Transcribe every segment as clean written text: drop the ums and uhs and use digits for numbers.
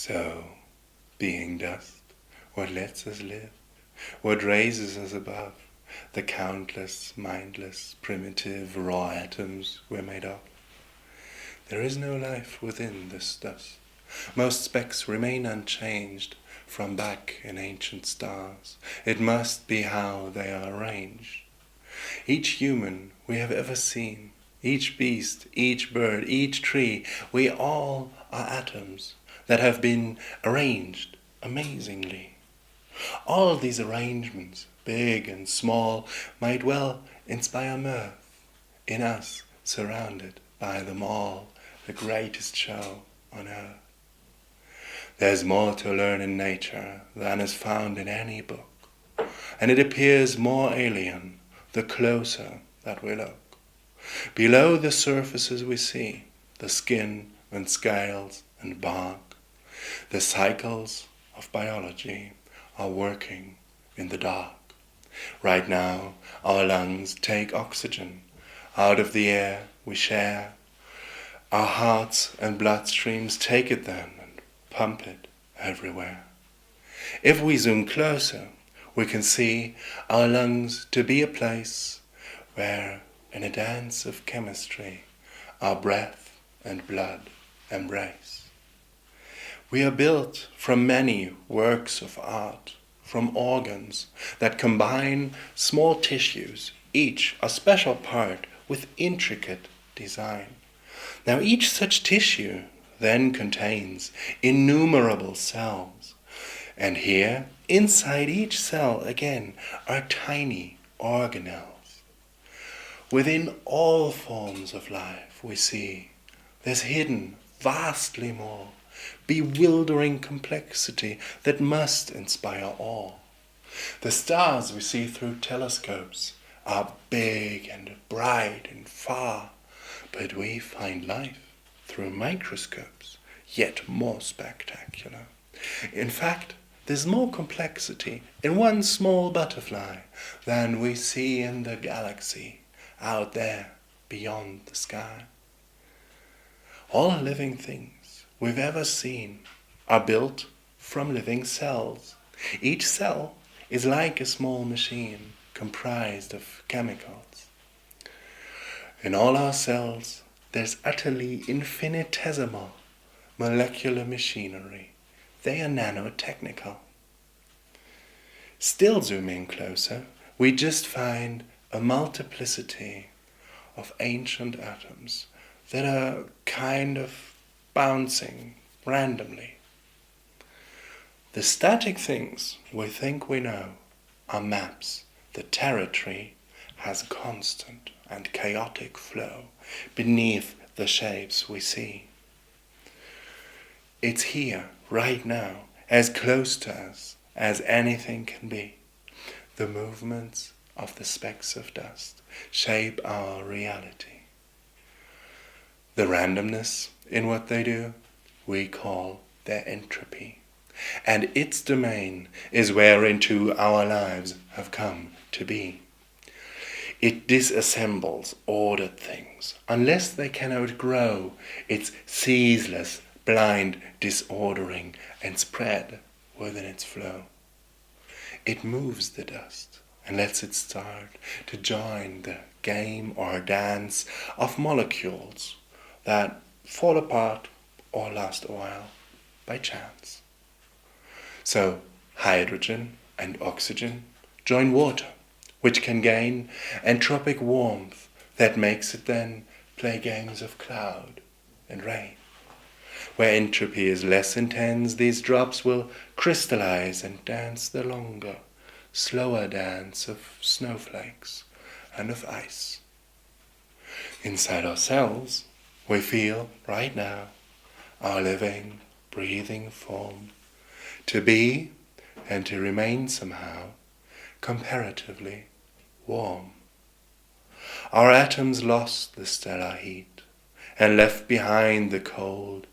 So, being dust, what lets us live, what raises us above the countless, mindless, primitive, raw atoms we're made of? There is no life within this dust. Most specks remain unchanged from back in ancient stars. It must be how they are arranged. Each human we have ever seen, each beast, each bird, each tree, we all are atoms that have been arranged amazingly. All these arrangements, big and small, might well inspire mirth in us, surrounded by them all, the greatest show on earth. There's more to learn in nature than is found in any book, and it appears more alien the closer that we look. Below the surfaces we see the skin and scales and bark. The cycles of biology are working in the dark. Right now, our lungs take oxygen out of the air we share. Our hearts and bloodstreams take it then and pump it everywhere. If we zoom closer, we can see our lungs to be a place where, in a dance of chemistry, our breath and blood embrace. We are built from many works of art, from organs that combine small tissues, each a special part with intricate design. Now each such tissue then contains innumerable cells, and here, inside each cell again, are tiny organelles. Within all forms of life we see there's hidden vastly more, bewildering complexity that must inspire awe. The stars we see through telescopes are big and bright and far, but we find life through microscopes yet more spectacular. In fact, there's more complexity in one small butterfly than we see in the galaxy out there beyond the sky. All living things we've ever seen are built from living cells. Each cell is like a small machine comprised of chemicals. In all our cells, there's utterly infinitesimal molecular machinery. They are nanotechnical. Still zooming closer, we just find a multiplicity of ancient atoms that are kind of bouncing randomly. The static things we think we know are maps. The territory has constant and chaotic flow beneath the shapes we see. It's here, right now, as close to us as anything can be. The movements of the specks of dust shape our reality. The randomness in what they do we call their entropy, and its domain is whereinto our lives have come to be. It disassembles ordered things unless they can outgrow its ceaseless blind disordering and spread within its flow. It moves the dust and lets it start to join the game or dance of molecules that fall apart or last a while by chance. So hydrogen and oxygen join water, which can gain entropic warmth that makes it then play games of cloud and rain. Where entropy is less intense, these drops will crystallize and dance the longer, slower dance of snowflakes and of ice. Inside ourselves, we feel right now our living, breathing form to be and to remain somehow comparatively warm. Our atoms lost the stellar heat and left behind the cold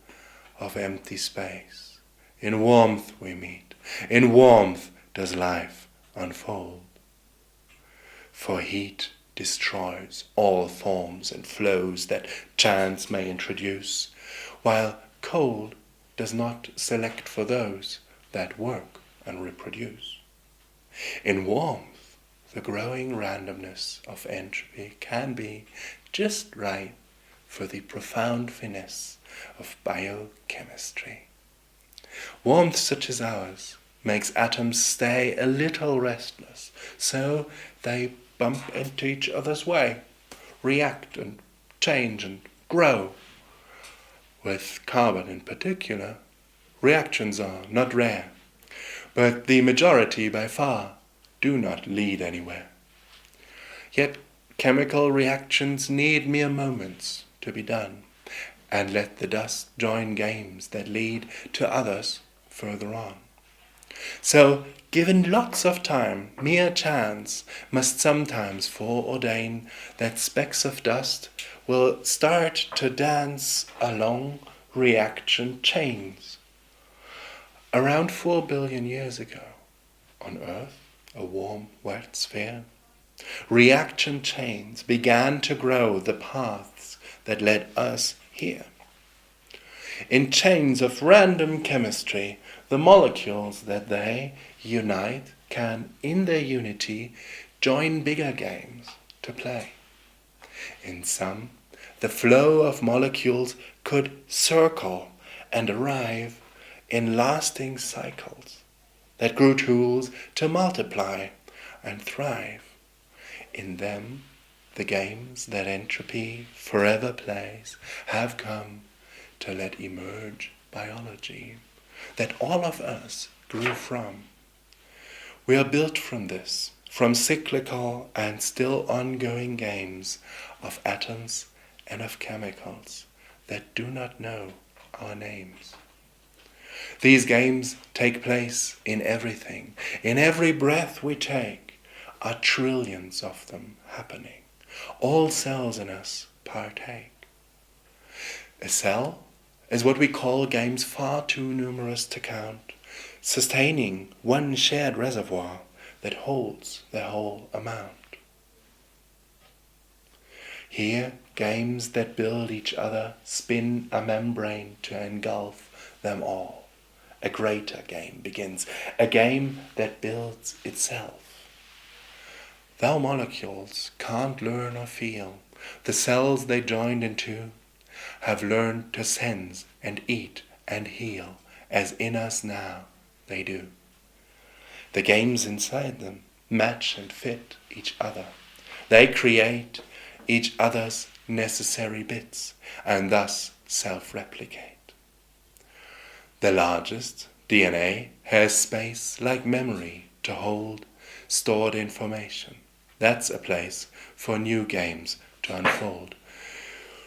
of empty space. In warmth we meet, in warmth does life unfold. For heat destroys all forms and flows that chance may introduce, while cold does not select for those that work and reproduce. In warmth, the growing randomness of entropy can be just right for the profound finesse of biochemistry. Warmth such as ours makes atoms stay a little restless, so they bump into each other's way, react and change and grow. With carbon in particular, reactions are not rare, but the majority by far do not lead anywhere. Yet chemical reactions need mere moments to be done, and let the dust join games that lead to others further on. So, given lots of time, mere chance must sometimes foreordain that specks of dust will start to dance along reaction chains. Around 4 billion years ago, on Earth, a warm, wet sphere, reaction chains began to grow the paths that led us here. In chains of random chemistry, the molecules that they unite can, in their unity, join bigger games to play. In some, the flow of molecules could circle and arrive in lasting cycles that grew tools to multiply and thrive. In them, the games that entropy forever plays have come to let emerge biology that all of us grew from. We are built from this, from cyclical and still ongoing games of atoms and of chemicals that do not know our names. These games take place in everything. In every breath we take are trillions of them happening. All cells in us partake. A cell is what we call games far too numerous to count, sustaining one shared reservoir that holds the whole amount. Here, games that build each other spin a membrane to engulf them all. A greater game begins, a game that builds itself. Thou molecules can't learn or feel. The cells they joined into have learned to sense and eat and heal, as in us now they do. The games inside them match and fit each other. They create each other's necessary bits, and thus self-replicate. The largest, DNA, has space like memory to hold stored information. That's a place for new games to unfold.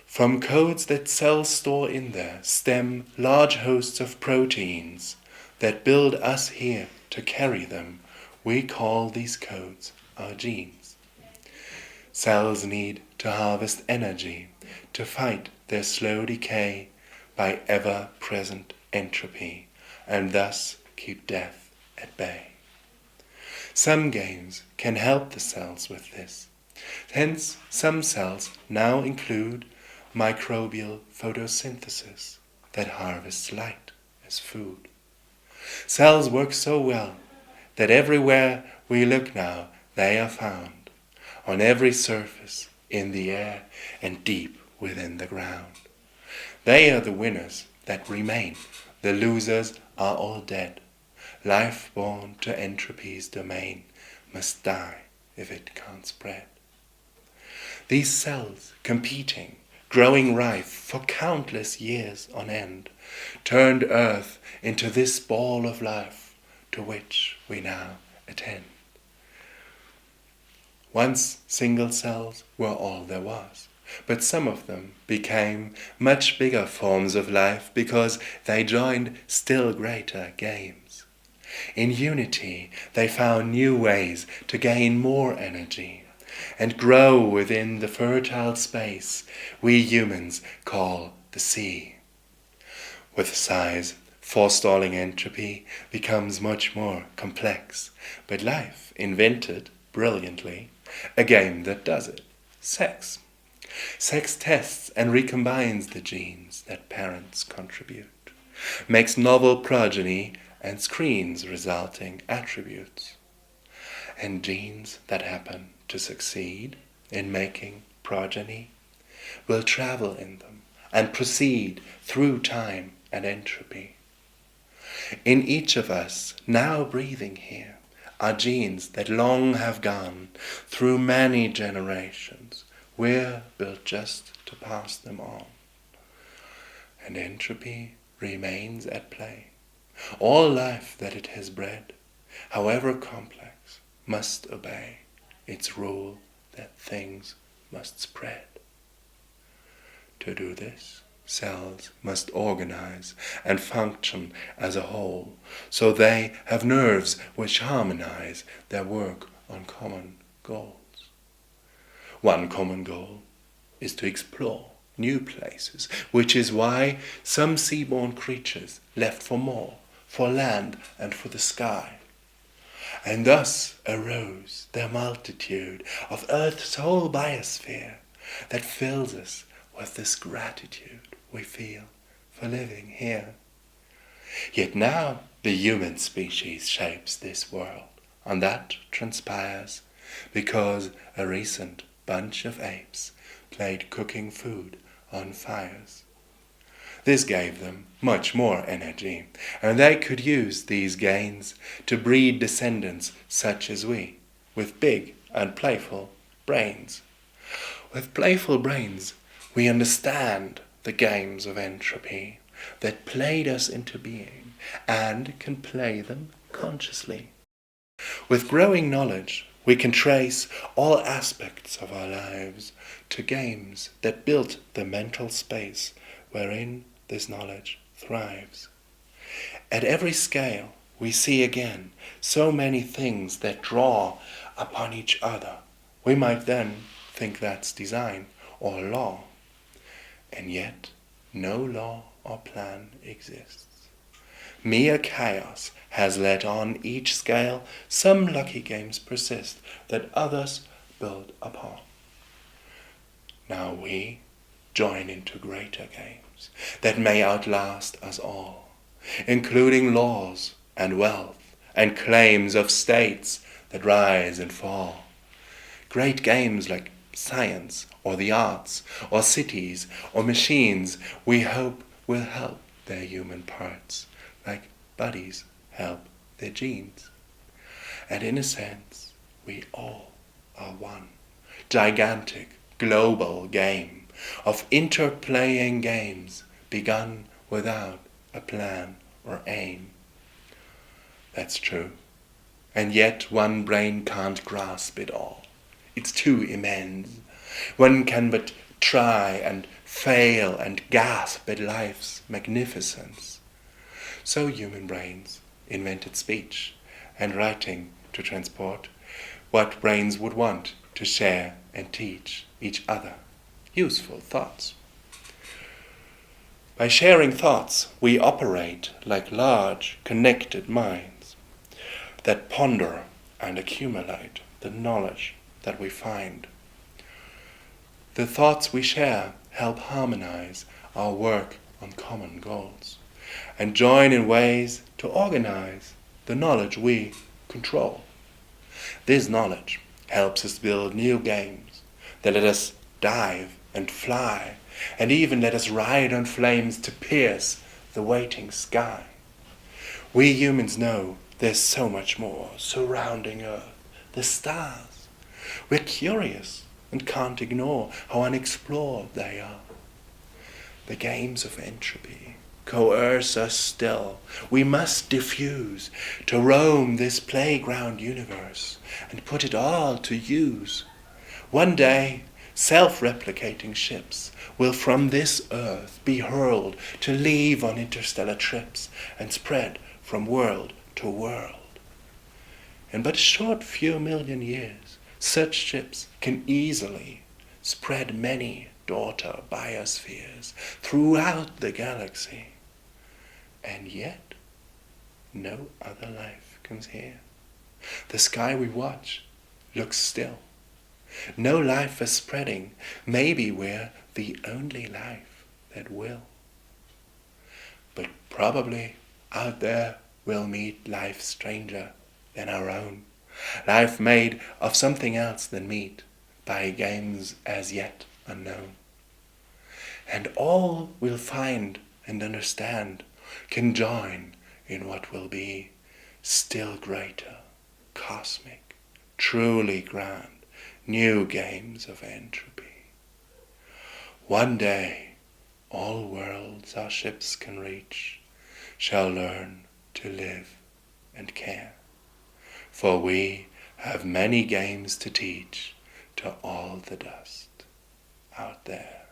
From codes that cells store in there stem large hosts of proteins that build us here to carry them. We call these codes our genes. Cells need to harvest energy to fight their slow decay by ever-present entropy, and thus keep death at bay. Some games can help the cells with this. Hence, some cells now include microbial photosynthesis that harvests light as food. Cells work so well that everywhere we look now, they are found, on every surface, in the air, and deep within the ground. They are the winners that remain. The losers are all dead. Life born to entropy's domain must die if it can't spread. These cells, competing, growing rife for countless years on end, turned Earth into this ball of life to which we now attend. Once single cells were all there was, but some of them became much bigger forms of life because they joined still greater games. In unity, they found new ways to gain more energy and grow within the fertile space we humans call the sea. With size, forestalling entropy becomes much more complex, but life invented, brilliantly, a game that does it: sex. Sex tests and recombines the genes that parents contribute. makes novel progeny and screens resulting attributes. And genes that happen to succeed in making progeny will travel in them and proceed through time and entropy. In each of us now breathing here are genes that long have gone through many generations. We're built just to pass them on. And entropy remains at play. All life that it has bred, however complex, must obey its rule that things must spread. To do this, cells must organize and function as a whole, so they have nerves which harmonize their work on common goals. One common goal is to explore new places, which is why some seaborne creatures left for more, for land and for the sky. And thus arose their multitude of Earth's whole biosphere that fills us with this gratitude we feel for living here. Yet now the human species shapes this world, and that transpires because a recent bunch of apes played cooking food on fires. This gave them much more energy, and they could use these gains to breed descendants such as we, with big and playful brains. With playful brains, we understand the games of entropy that played us into being and can play them consciously. With growing knowledge, we can trace all aspects of our lives to games that built the mental space wherein this knowledge thrives. At every scale, we see again so many things that draw upon each other. We might then think that's design or law. And yet, no law or plan exists. Mere chaos has let on each scale some lucky games persist that others build upon. Now we join into greater games that may outlast us all, including laws and wealth and claims of states that rise and fall. Great games like science or the arts or cities or machines we hope will help their human parts, like bodies help their genes. And in a sense, we all are one gigantic global game of interplaying games begun without a plan or aim. That's true. And yet one brain can't grasp it all. It's too immense. One can but try and fail and gasp at life's magnificence. So human brains invented speech and writing to transport what brains would want to share and teach each other useful thoughts. By sharing thoughts, we operate like large connected minds that ponder and accumulate the knowledge that we find. The thoughts we share help harmonize our work on common goals and join in ways to organize the knowledge we control. This knowledge helps us build new games that let us dive and fly and even let us ride on flames to pierce the waiting sky. We humans know there's so much more surrounding Earth, the stars. We're curious and can't ignore how unexplored they are. The games of entropy coerce us still. We must diffuse to roam this playground universe and put it all to use. One day, self-replicating ships will from this Earth be hurled to leave on interstellar trips and spread from world to world. In but a short few million years, such ships can easily spread many daughter biospheres throughout the galaxy. And yet, no other life comes here. The sky we watch looks still. No life is spreading. Maybe we're the only life that will. But probably out there we'll meet life stranger than our own, life made of something else than meat, by games as yet unknown. And all we'll find and understand can join in what will be still greater, cosmic, truly grand, new games of entropy. One day, all worlds our ships can reach shall learn to live and care, for we have many games to teach to all the dust out there.